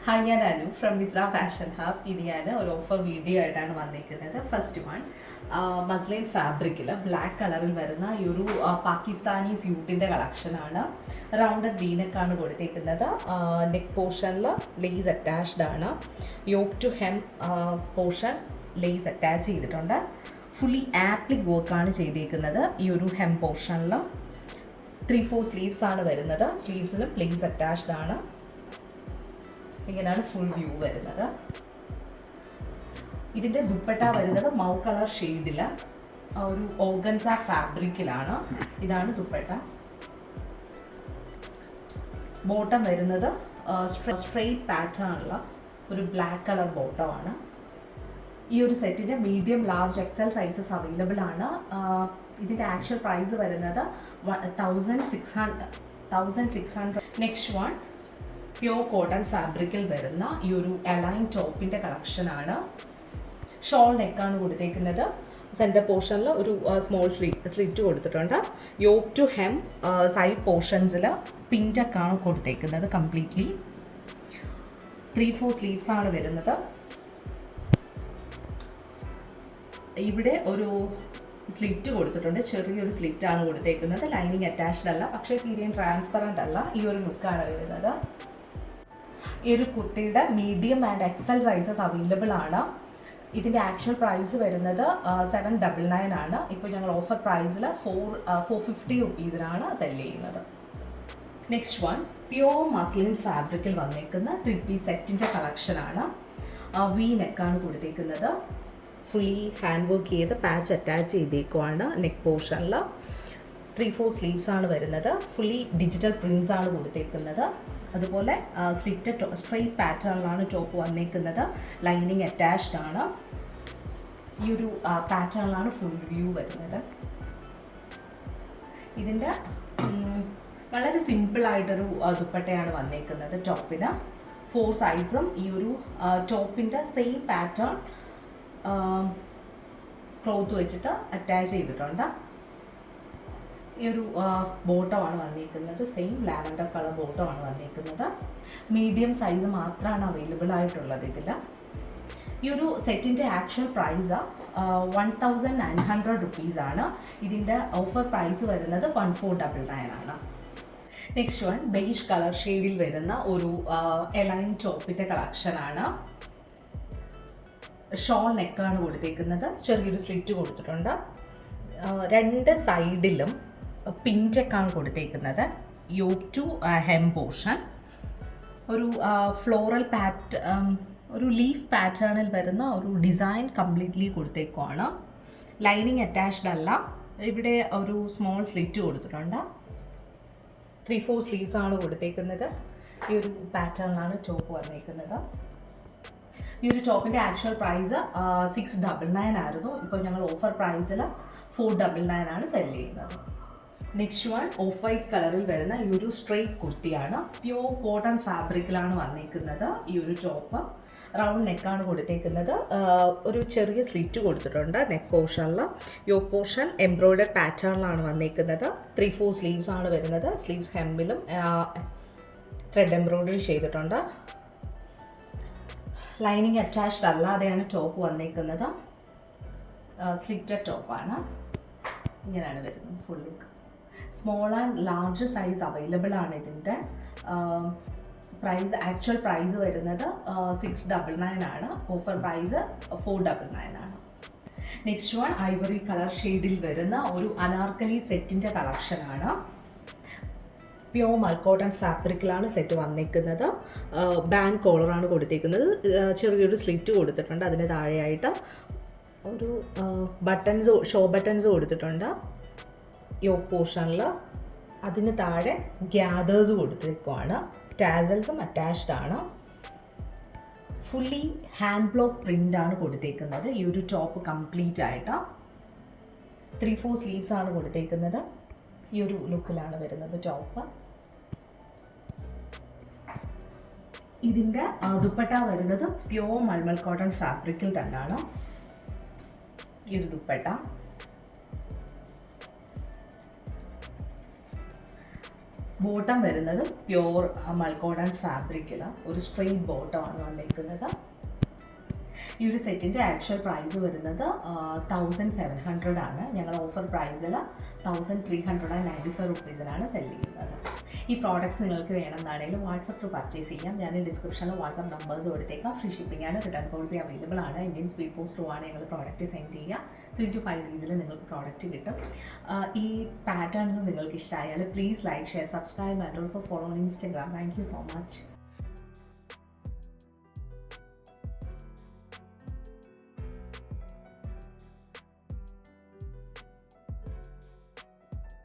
Hi, ഞാൻ Anu from മിസ്ര fashion hub. ഇത് ഞാൻ ഒരു ഓഫർ വീഡിയോ ആയിട്ടാണ് വന്നിരിക്കുന്നത്. ഫസ്റ്റ് വൺ, മസ്ലിൻ ഫാബ്രിക്കിൽ ബ്ലാക്ക് കളറിൽ വരുന്ന ഈ ഒരു പാകിസ്ഥാനി സ്യൂട്ടിൻ്റെ കളക്ഷനാണ്. റൗണ്ടഡ് വീനക്കാണ് കൊടുത്തേക്കുന്നത്. നെക്ക് പോർഷനിൽ ലേസ് അറ്റാച്ച്ഡ് ആണ്. Yoke to hem portion lace attach ചെയ്തിട്ടുണ്ട്. ഫുള്ളി ആപ്ലിക് വർക്കാണ് ചെയ്തേക്കുന്നത്. ഈ ഒരു ഹെം പോർഷനിൽ 3/4 സ്ലീവ്സ് ആണ് വരുന്നത്. സ്ലീവ്സിലും ലേസ് അറ്റാച്ച്ഡ് ആണ്. ഇങ്ങനെയാണ് ഫുൾ വ്യൂ വരുന്നത്. ഇതിൻ്റെ ദുപ്പട്ട വരുന്നത് മൗ കളർ ഷെയ്ഡിൽ ഒരു ഓർഗൻസ ഫാബ്രിക്കിലാണ്. ഇതാണ് ദുപ്പട്ട. ബോട്ടം വരുന്നത് സ്ട്രെയിറ്റ് പാറ്റേണുള്ള ഒരു ബ്ലാക്ക് കളർ ബോട്ടമാണ്. ഈ ഒരു സെറ്റിൻ്റെ medium, large, XL sizes available ആണ്. ഇതിൻ്റെ ആക്ച്വൽ പ്രൈസ് വരുന്നത് 1600. നെക്സ്റ്റ് വൺ, പ്യോർ കോട്ടൺ ഫാബ്രിക്കിൽ വരുന്ന ഈ ഒരു അലൈൻ ടോപ്പിൻ്റെ കളക്ഷനാണ്. ഷോൾ നെക്കാണ് കൊടുത്തേക്കുന്നത്. സെൻറ്റർ പോർഷനിൽ ഒരു സ്മോൾ സ്ലിറ്റ് കൊടുത്തിട്ടുണ്ട്. യോക്ക് ടു ഹെം സൈഡ് പോർഷൻസിൽ പിൻറ്റക്കാണ് കൊടുത്തേക്കുന്നത്. കംപ്ലീറ്റ്ലി 3/4 സ്ലീവ്സ് ആണ് വരുന്നത്. ഇവിടെ ഒരു സ്ലിറ്റ് കൊടുത്തിട്ടുണ്ട്. ചെറിയൊരു സ്ലിറ്റാണ് കൊടുത്തേക്കുന്നത്. ലൈനിങ് അറ്റാച്ച്ഡ് അല്ല, പക്ഷേ തീരെയും ട്രാൻസ്പെറൻ്റ് അല്ല. ഈ ഒരു ലുക്കാണ് വരുന്നത്. ഈ ഒരു കുർത്തിയുടെ medium and XL sizes available ആണ്. ഇതിൻ്റെ ആക്ച്വൽ പ്രൈസ് വരുന്നത് 799 ആണ്. ഇപ്പോൾ ഞങ്ങൾ ഓഫർ പ്രൈസിൽ 450 റുപ്പീസിനാണ് സെല് ചെയ്യുന്നത്. നെക്സ്റ്റ് വൺ, പ്യോർ മസ്ലിൻ ഫാബ്രിക്കിൽ വന്നേക്കുന്ന 3 പീസ് സെറ്റിൻ്റെ കളക്ഷനാണ്. വി നെക്കാണ് കൊടുത്തേക്കുന്നത്. ഫുള്ളി ഹാൻഡ് വർക്ക് ചെയ്ത് പാച്ച് അറ്റാച്ച് ചെയ്തേക്കുവാണ്. നെക്ക് പോർഷനിൽ 3/4 സ്ലീവ്സ് ആണ് വരുന്നത്. ഫുള്ളി ഡിജിറ്റൽ പ്രിൻസ് ആണ് കൊടുത്തേക്കുന്നത്. അതുപോലെ സ്ട്രെയിറ്റ് പാറ്റേണിലാണ് ടോപ്പ് വന്നേക്കുന്നത്. ലൈനിങ് അറ്റാച്ച്ഡ് ആണ്. ഈ ഒരു പാറ്റേണിലാണ് ഫുൾ വ്യൂ വരുന്നത്. ഇതിൻ്റെ വളരെ സിമ്പിളായിട്ടൊരു ദുപ്പട്ടയാണ് വന്നേക്കുന്നത്. ടോപ്പിന് 4 സൈഡ്സും ഈ ഒരു ടോപ്പിൻ്റെ സെയിം പാറ്റേൺ ക്ലോത്ത് വെച്ചിട്ട് അറ്റാച്ച് ചെയ്തിട്ടുണ്ട്. ഈ ഒരു ബോട്ടമാണ് വന്നിരിക്കുന്നത്. സെയിം ലാവൻഡർ കളർ ബോട്ടമാണ് വന്നിരിക്കുന്നത്. മീഡിയം സൈസ് മാത്രമാണ് അവൈലബിൾ ആയിട്ടുള്ളത് ഇതിൽ. ഈ ഒരു സെറ്റിൻ്റെ ആക്ച്വൽ പ്രൈസ് 1900 റുപ്പീസാണ്. ഇതിൻ്റെ ഓഫർ പ്രൈസ് വരുന്നത് 1499 ആണ്. നെക്സ്റ്റ് വൺ, ബേജ് കളർ ഷെയ്ഡിൽ വരുന്ന ഒരു എലൈൻ ടോപ്പിൻ്റെ കളക്ഷനാണ്. ഷോൾ നെക്കാണ് കൊടുത്തേക്കുന്നത്. ചെറിയൊരു സ്ലിറ്റ് കൊടുത്തിട്ടുണ്ട്. 2 സൈഡിലും പിൻറ്റക്കാണ് കൊടുത്തേക്കുന്നത്. യോക്ക് ടു ഹെം പോർഷൻ ഒരു ഫ്ലോറൽ ഒരു ലീഫ് പാറ്റേണിൽ വരുന്ന ഒരു ഡിസൈൻ കംപ്ലീറ്റ്ലി കൊടുത്തേക്കുവാണ്. ലൈനിങ് അറ്റാച്ച്ഡ് അല്ല. ഇവിടെ ഒരു സ്മോൾ സ്ലിറ്റ് കൊടുത്തിട്ടുണ്ട്. 3/4 സ്ലീവ്സ് ആണ് കൊടുത്തേക്കുന്നത്. ഈ ഒരു പാറ്റേണിലാണ് ടോപ്പ് വന്നേക്കുന്നത്. ഈ ഒരു ടോപ്പിൻ്റെ ആക്ച്വൽ പ്രൈസ് 699 ആയിരുന്നു. ഇപ്പോൾ ഞങ്ങൾ ഓഫർ പ്രൈസിൽ 499 ആണ് സെല് ചെയ്യുന്നത്. നെക്സ്റ്റ് വൺ, ഓഫ് വൈറ്റ് കളറിൽ വരുന്ന ഈ ഒരു സ്ട്രെയിറ്റ് കുർത്തിയാണ്. പ്യോർ കോട്ടൺ ഫാബ്രിക്കിലാണ് വന്നിരിക്കുന്നത്. ഈ ഒരു ടോപ്പ് റൗണ്ട് നെക്കാണ് കൊടുത്തേക്കുന്നത്. ഒരു ചെറിയ സ്ലിറ്റ് കൊടുത്തിട്ടുണ്ട് നെക്ക് പോർഷനിൽ. യോക്ക് പോർഷൻ എംബ്രോയ്ഡറി പാറ്റേണിലാണ് വന്നിരിക്കുന്നത്. 3/4 സ്ലീവ്സ് ആണ് വരുന്നത്. സ്ലീവ്സ് ഹെമ്മിലും ത്രെഡ് എംബ്രോയ്ഡറി ചെയ്തിട്ടുണ്ട്. ലൈനിങ് അറ്റാച്ച്ഡ് അല്ലാതെയാണ് ടോപ്പ് വന്നിരിക്കുന്നത്. സ്ലിറ്റഡ് ടോപ്പാണ്. ഇങ്ങനെയാണ് വരുന്നത് full look. Small and large size available ആണ്. ഇതിൻ്റെ ആക്ച്വൽ പ്രൈസ് വരുന്നത് 699 ആണ്. ഓഫർ പ്രൈസ് 499 ആണ്. നെക്സ്റ്റ് വൺ, ഐവറി കളർ ഷെയ്ഡിൽ വരുന്ന ഒരു അനാർക്കലി സെറ്റിൻ്റെ കളക്ഷനാണ്. പ്യോർ മൾക്കോട്ടൺ ഫാബ്രിക്കിലാണ് സെറ്റ് വന്നിരിക്കുന്നത്. ബാൻഡ് കോളറാണ് കൊടുത്തിരിക്കുന്നത്. ചെറിയൊരു സ്ലിറ്റ് കൊടുത്തിട്ടുണ്ട്. അതിന് താഴെയായിട്ട് ഒരു ഷോ ബട്ടൺസ് കൊടുത്തിട്ടുണ്ട്. യോക്ക് പോർഷനിൽ അതിന് താഴെ ഗ്യാദേഴ്സ് കൊടുത്തിരിക്കുവാണ്. ടാസൽസും അറ്റാച്ച്ഡ് ആണ്. ഫുള്ളി ഹാൻഡ് ബ്ലോക്ക് പ്രിൻ്റ് ആണ് കൊടുത്തേക്കുന്നത്. ഈ ഒരു ടോപ്പ് കംപ്ലീറ്റ് ആയിട്ട് 3/4 സ്ലീവ്സ് ആണ് കൊടുത്തേക്കുന്നത്. ഈ ഒരു ലുക്കിലാണ് വരുന്നത് ടോപ്പ്. ഇതിൻ്റെ ദുപ്പട്ട വരുന്നത് പ്യോർ മൾമൽ കോട്ടൺ ഫാബ്രിക്കിൽ തന്നെയാണ്. ഈ ഒരു ദുപ്പട്ട ബോട്ടം വരുന്നത് പ്യോർ മൾക്കോഡൺ ഫാബ്രിക്കിൽ ഒരു സ്ട്രെയിറ്റ് ബോട്ടമാണ് വന്നിരിക്കുന്നത്. ഈ ഒരു സെറ്റിൻ്റെ ആക്ച്വൽ പ്രൈസ് വരുന്നത് 1700 ആണ്. ഞങ്ങൾ ഓഫർ പ്രൈസിൽ 1395 റുപ്പീസിനാണ് സെൽ ചെയ്യുന്നത്. ഈ പ്രോഡക്റ്റ്സ് നിങ്ങൾക്ക് വേണമെന്നാണെങ്കിലും വാട്സപ്പ് ത്രൂ പർച്ചേസ് ചെയ്യാം. ഞാൻ ഡിസ്ക്രിപ്ഷനിൽ വാട്സപ്പ് നമ്പേഴ്സ് കൊടുത്തേക്കാം. ഫ്രീ ഷിപ്പിംഗ് ആണ്, റിട്ടേൺ പോളിസി അവൈലബിൾ ആണ്. ഇന്ത്യൻ സ്പീഡ് പോസ്റ്റ് ത്രൂ ആണ് നിങ്ങൾ പ്രോഡക്റ്റ് സെൻഡ് ചെയ്യുക. 3 to 5 ഡേയ്സിൽ നിങ്ങൾക്ക് പ്രോഡക്റ്റ് കിട്ടും. ഈ പാറ്റേൺസ് നിങ്ങൾക്ക് ഇഷ്ടമായാൽ please like, share, subscribe and also follow on Instagram. Thank you so much.